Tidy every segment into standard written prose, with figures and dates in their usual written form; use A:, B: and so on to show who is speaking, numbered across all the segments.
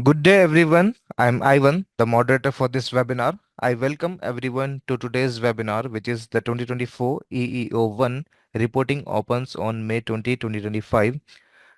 A: Good day, everyone. I'm Ivan, the moderator for this webinar. I welcome everyone to today's webinar, which is the 2024 EEO-1 reporting opens on May 20, 2025.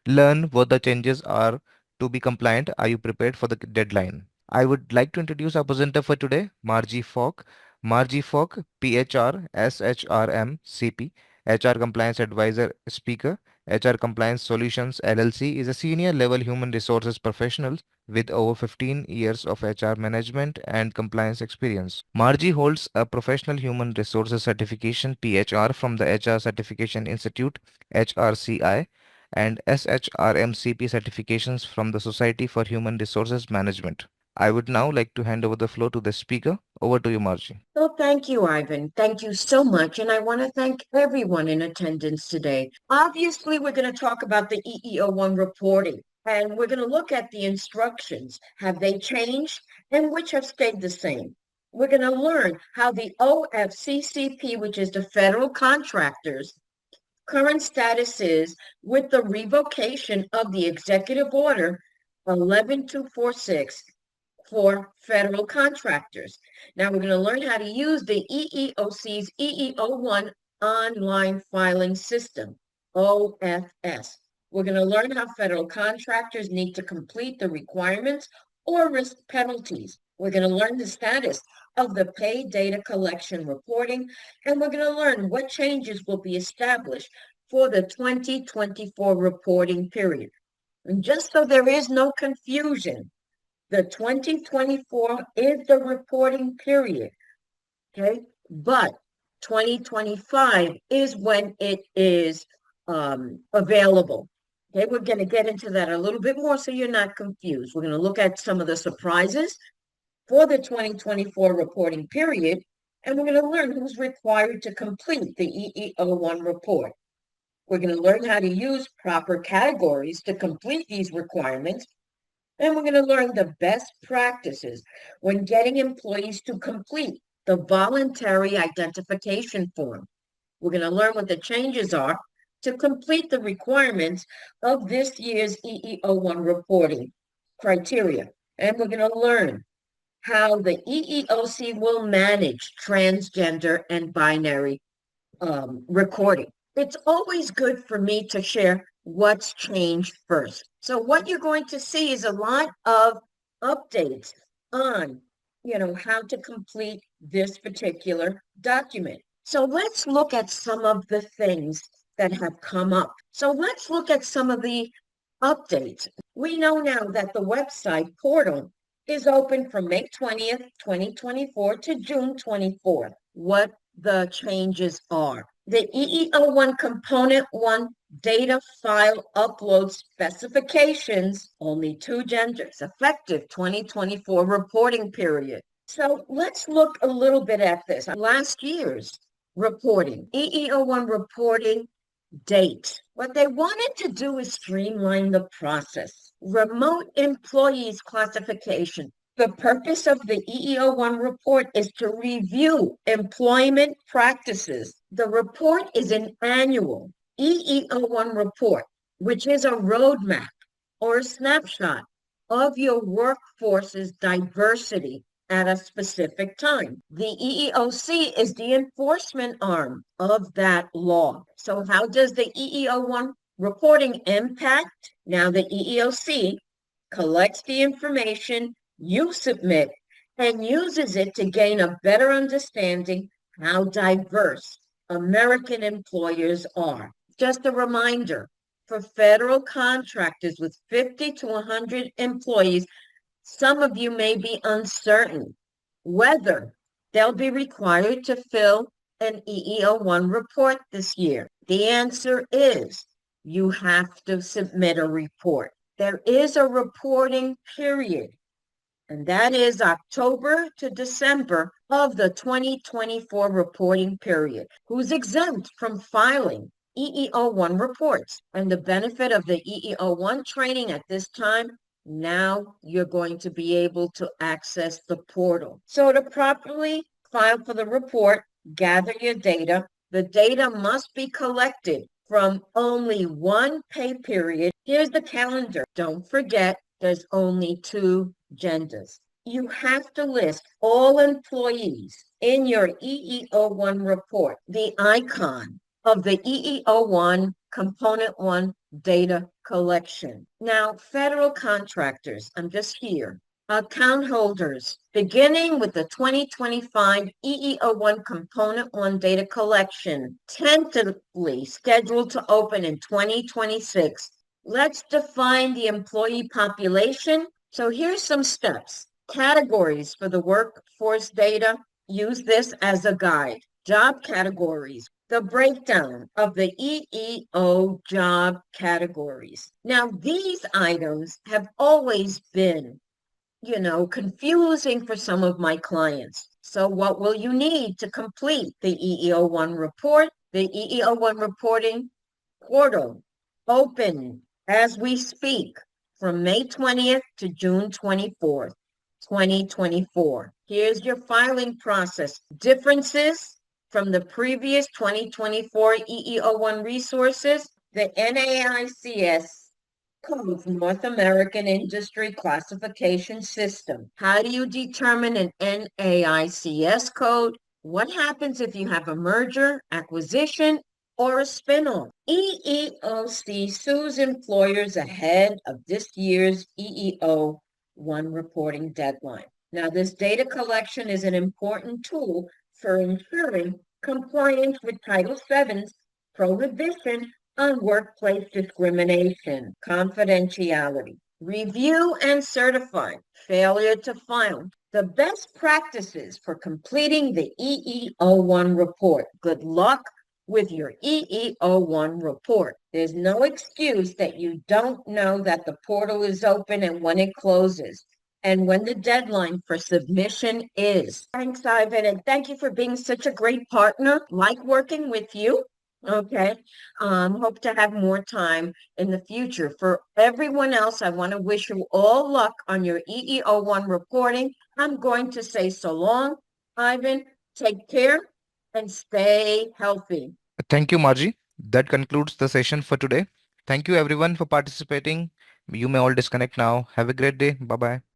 A: Learn what the changes are to be compliant. Are you prepared for the deadline? I would like to introduce our presenter for today, Margie Falk. Margie Falk, PHR, SHRM, CP, HR Compliance Advisor Speaker, HR Compliance Solutions LLC is a senior level human resources professional with over 15 years of HR management and compliance experience. Margie holds a professional human resources certification PHR from the HR Certification Institute HRCI and SHRMCP certifications from the Society for Human Resources Management. I would now like to hand over the floor to the speaker. Over to you, Margie.
B: Well, thank you, Ivan. Thank you so much. And I want to thank everyone in attendance today. Obviously, we're going to talk about the EEO-1 reporting, and we're going to look at the instructions. Have they changed and which have stayed the same? We're going to learn how the OFCCP, which is the federal contractors, current status is with the revocation of the executive order 11246 for federal contractors. Now we're going to learn how to use the EEOC's EEO-1 online filing system, OFS. We're going to learn how federal contractors need to complete the requirements or risk penalties. We're going to learn the status of the pay data collection reporting, and we're going to learn what changes will be established for the 2024 reporting period. And just so there is no confusion, the 2024 is the reporting period, okay? But 2025 is when it is available. Okay, we're going to get into that a little bit more so you're not confused. We're going to look at some of the surprises for the 2024 reporting period, and we're going to learn who's required to complete the EEO-1 report. We're going to learn how to use proper categories to complete these requirements, and we're going to learn the best practices when getting employees to complete the voluntary identification form. We're going to learn what the changes are to complete the requirements of this year's EEO-1 reporting criteria. And we're going to learn how the EEOC will manage transgender and binary recording. It's always good for me to share what's changed first. So what you're going to see is a lot of updates on, how to complete this particular document. So let's look at some of the things that have come up. So let's look at some of the updates. We know now that the website portal is open from May 20th, 2024 to June 24th. What the changes are. The EEO-1 Component 1 data file upload specifications, only 2 genders, effective 2024 reporting period. So let's look a little bit at this. Last year's reporting, EEO-1 reporting date. What they wanted to do is streamline the process. Remote employees classification. The purpose of the EEO-1 report is to review employment practices. The report is an annual EEO-1 report, which is a roadmap or a snapshot of your workforce's diversity at a specific time. The EEOC is the enforcement arm of that law. So how does the EEO-1 reporting impact? Now the EEOC collects the information you submit and uses it to gain a better understanding how diverse American employers are. Just a reminder, for federal contractors with 50 to 100 employees, some of you may be uncertain whether they'll be required to fill an EEO-1 report this year. The answer is you have to submit a report. There is a reporting period, and that is October to December of the 2024 reporting period. Who's exempt from filing EEO-1 reports? And the benefit of the EEO-1 training at this time, now you're going to be able to access the portal. So to properly file for the report, gather your data. The data must be collected from only one pay period. Here's the calendar. Don't forget, there's only two genders. You have to list all employees in your EEO-1 report, the icon of the EEO-1 Component 1 data collection. Now, federal contractors, I'm just here, account holders, beginning with the 2025 EEO-1 Component 1 data collection, tentatively scheduled to open in 2026. Let's define the employee population. So here's some steps. Categories for the workforce data. Use this as a guide. Job categories. The breakdown of the EEO job categories. Now, these items have always been, confusing for some of my clients. So what will you need to complete the EEO-1 report? The EEO-1 reporting portal open as we speak from May 20th to June 24th, 2024. Here's your filing process. Differences from the previous 2024 EEO-1 resources, the NAICS codes North American Industry Classification System. How do you determine an NAICS code? What happens if you have a merger, acquisition, or a spinoff? EEOC sues employers ahead of this year's EEO-1 reporting deadline. Now, this data collection is an important tool for ensuring compliance with Title VII's prohibition on workplace discrimination, confidentiality, review and certify, failure to file. The best practices for completing the EEO-1 report. Good luck with your EEO-1 report. There's no excuse that you don't know that the portal is open and when it closes and when the deadline for submission is. Thanks, Ivan, and thank you for being such a great partner. Like working with you. Okay. Hope to have more time in the future. For everyone else, I want to wish you all luck on your EEO-1 reporting. I'm going to say so long. Ivan, take care and stay healthy.
A: Thank you, Margie. That concludes the session for today. Thank you everyone for participating. You may all disconnect now. Have a great day. Bye bye.